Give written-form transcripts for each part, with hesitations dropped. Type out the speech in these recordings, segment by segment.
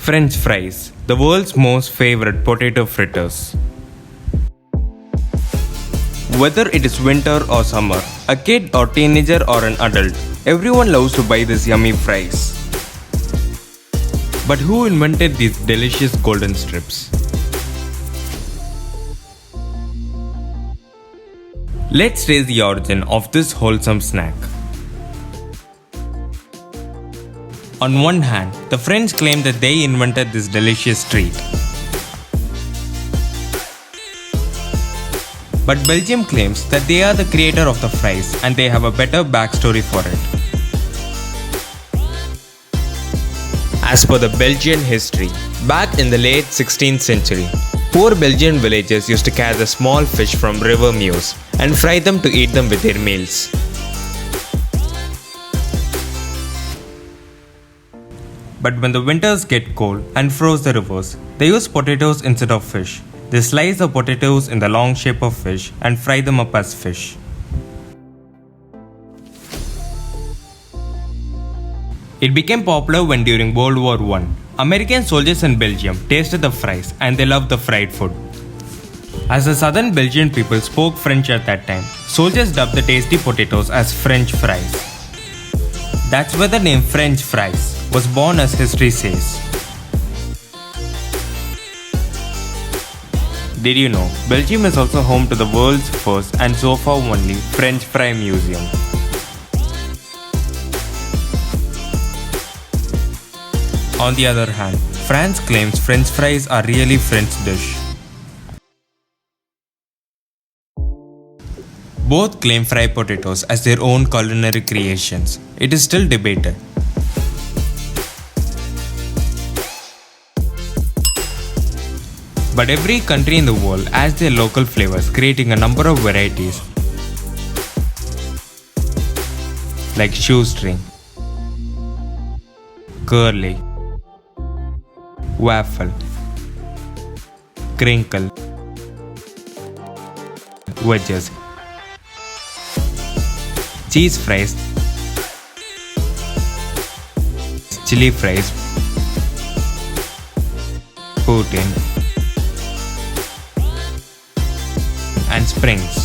French fries, the world's most favorite potato fritters. Whether it is winter or summer, a kid or teenager or an adult, everyone loves to buy these yummy fries. But who invented these delicious golden strips? Let's trace the origin of this wholesome snack. On one hand, the French claim that they invented this delicious treat. But Belgium claims that they are the creator of the fries and they have a better backstory for it. As per the Belgian history, back in the late 16th century, poor Belgian villagers used to catch the small fish from river mews and fry them to eat them with their meals. But when the winters get cold and froze the rivers, they use potatoes instead of fish. They slice the potatoes in the long shape of fish and fry them up as fish. It became popular when during World War I, American soldiers in Belgium tasted the fries and they loved the fried food. As the southern Belgian people spoke French at that time, soldiers dubbed the tasty potatoes as French fries. That's where the name French fries was born, as history says. Did you know, Belgium is also home to the world's first and so far only French fry museum. On the other hand, France claims French fries are really French dish. Both claim fried potatoes as their own culinary creations. It is still debated. But every country in the world adds their local flavors, creating a number of varieties like shoestring, curly, waffle, crinkle, wedges, cheese fries, chili fries, poutine, and springs.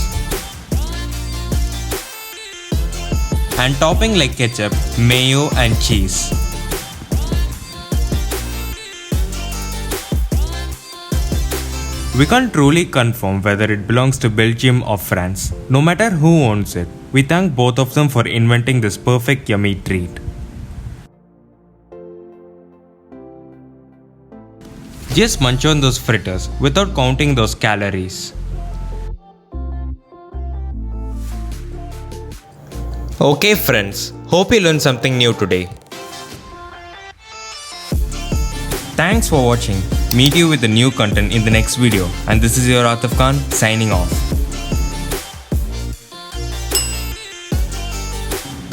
And topping like ketchup, mayo and cheese. We can't truly confirm whether it belongs to Belgium or France. No matter who owns it, we thank both of them for inventing this perfect yummy treat. Just munch on those fritters without counting those calories. Okay friends, hope you learned something new today. Thanks for watching. Meet you with the new content in the next video, and this is your Ataf Khan signing off.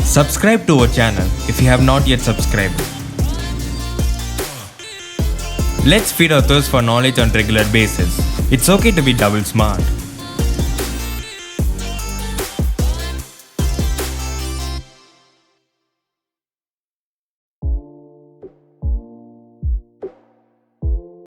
Subscribe to our channel if you have not yet subscribed. Let's feed our thirst for knowledge on regular basis. It's okay to be double smart.